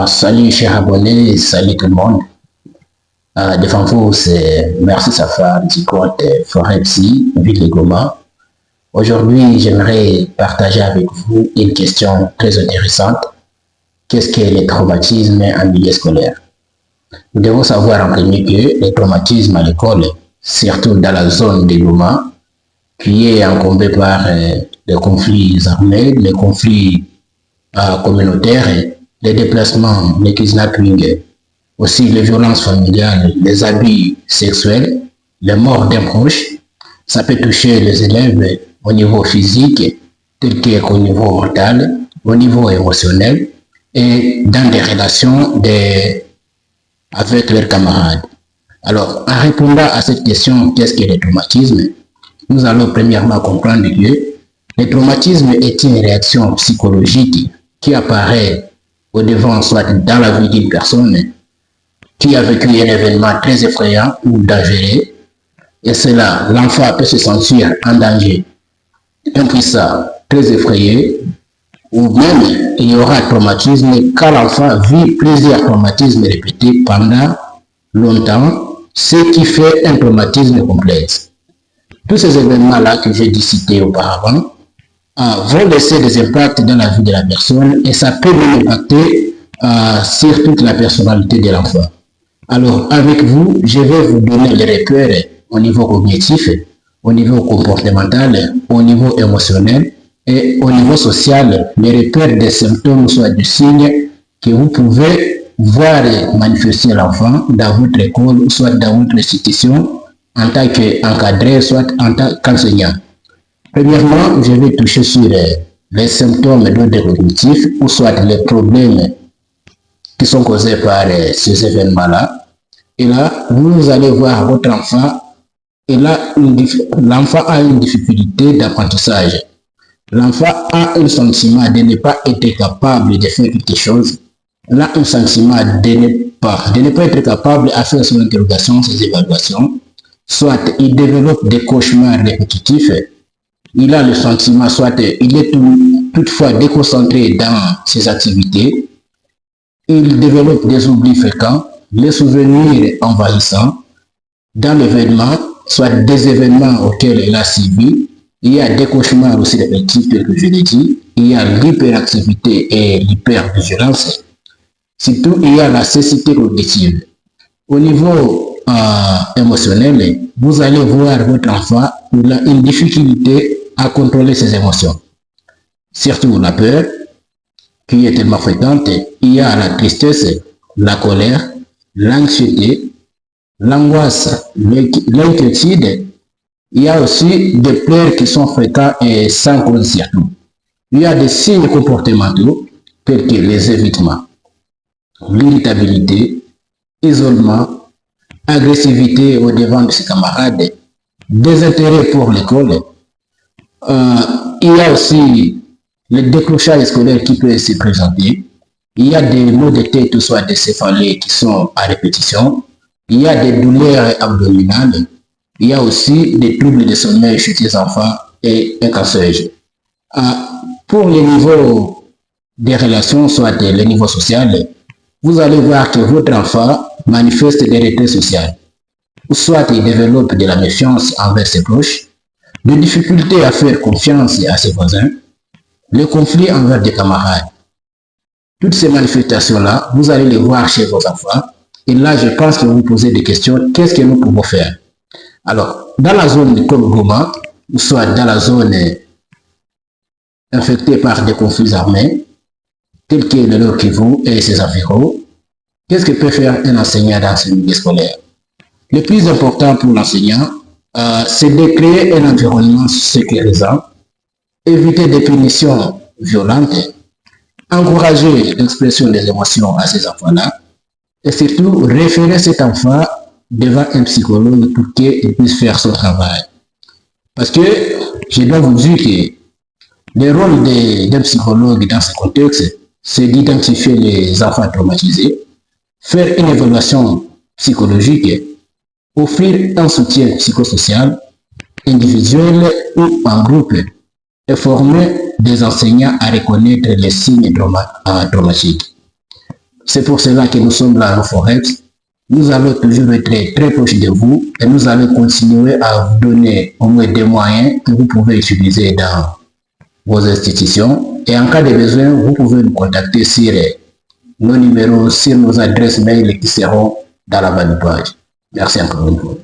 Salut chers abonnés, salut tout le monde. Devant vous, c'est Merci Safar du compte Forexi, Ville de Goma. Aujourd'hui, j'aimerais partager avec vous une question très intéressante. Qu'est-ce qu'est le traumatisme en milieu scolaire? Nous devons savoir en premier que les traumatismes à l'école, surtout dans la zone de Goma, qui est encombrée par les conflits armés, les conflits communautaires, les déplacements, les kidnappings, aussi les violences familiales, les abus sexuels, les morts d'un proche. Ça peut toucher les élèves au niveau physique, tel qu'au niveau mental, au niveau émotionnel et dans des relations avec leurs camarades. Alors, en répondant à cette question, qu'est-ce que le traumatisme? Nous allons premièrement comprendre que le traumatisme est une réaction psychologique qui apparaît au devant, soit dans la vie d'une personne qui a vécu un événement très effrayant ou dangereux, et cela, l'enfant peut se sentir en danger, impuissant, très effrayé, ou même il y aura traumatisme quand l'enfant vit plusieurs traumatismes répétés pendant longtemps, ce qui fait un traumatisme complexe. Tous ces événements-là que j'ai citer auparavant vont laisser des impacts dans la vie de la personne et ça peut même impacter sur toute la personnalité de l'enfant. Alors, avec vous, je vais vous donner les repères au niveau cognitif, au niveau comportemental, au niveau émotionnel et au niveau social, les repères des symptômes, soit du signe que vous pouvez voir manifester l'enfant dans votre école, soit dans votre institution, en tant qu'encadré, soit en tant qu'enseignant. Premièrement, je vais toucher sur les symptômes d'ordre cognitif, ou soit les problèmes qui sont causés par ces événements-là. Et là, vous allez voir votre enfant, et là, l'enfant a une difficulté d'apprentissage. L'enfant a un sentiment de ne pas être capable de faire quelque chose. Il a un sentiment de ne pas être capable de faire son interrogation, ses évaluations. Soit il développe des cauchemars répétitifs. Il a le sentiment, soit il est toutefois déconcentré dans ses activités. Il développe des oublis fréquents, les souvenirs envahissants. Dans l'événement, soit des événements auxquels il a suivi, il y a des cauchemars aussi répétitifs, tel que je l'ai dit. Il y a l'hyperactivité et l'hypervigilance. Surtout, il y a la cécité cognitive. Au niveau émotionnel, vous allez voir votre enfant, il a une difficulté à contrôler ses émotions. Surtout la peur, qui est tellement fréquente. Il y a la tristesse, la colère, l'anxiété, l'angoisse, l'inquiétude. Il y a aussi des pleurs qui sont fréquents et sans cause surtout. Il y a des signes comportementaux tels que les évitements, l'irritabilité, isolement, agressivité au devant de ses camarades, désintérêt pour l'école. Il y a aussi le décrochage scolaire qui peut se présenter. Il y a des maux de tête, soit des céphalées qui sont à répétition. Il y a des douleurs abdominales. Il y a aussi des troubles de sommeil chez les enfants et un cancer. Pour le niveau des relations, soit le niveau social, vous allez voir que votre enfant manifeste des retraits sociaux. Soit il développe de la méfiance envers ses proches, des difficultés à faire confiance à ses voisins, le conflit envers des camarades. Toutes ces manifestations-là, vous allez les voir chez vos enfants. Et là, je pense que vous posez des questions. Qu'est-ce que nous pouvons faire? Alors, dans la zone comme Goma, ou soit dans la zone infectée par des conflits armés, tels que le Nord Kivu et ses environs, qu'est-ce que peut faire un enseignant dans ce milieu scolaire? Le plus important pour l'enseignant, c'est de créer un environnement sécurisant, éviter des punitions violentes, encourager l'expression des émotions à ces enfants-là, et surtout référer cet enfant devant un psychologue pour qu'il puisse faire son travail. Parce que je dois vous dire que le rôle d'un psychologue dans ce contexte, c'est d'identifier les enfants traumatisés, faire une évaluation psychologique, offrir un soutien psychosocial, individuel ou en groupe, et former des enseignants à reconnaître les signes traumatiques. C'est pour cela que nous sommes là à Forex. Nous allons toujours être très proches de vous et nous allons continuer à vous donner au moins des moyens que vous pouvez utiliser dans vos institutions. Et en cas de besoin, vous pouvez nous contacter sur nos numéros, sur nos adresses mail qui seront dans la bas de page. Merci encore une fois.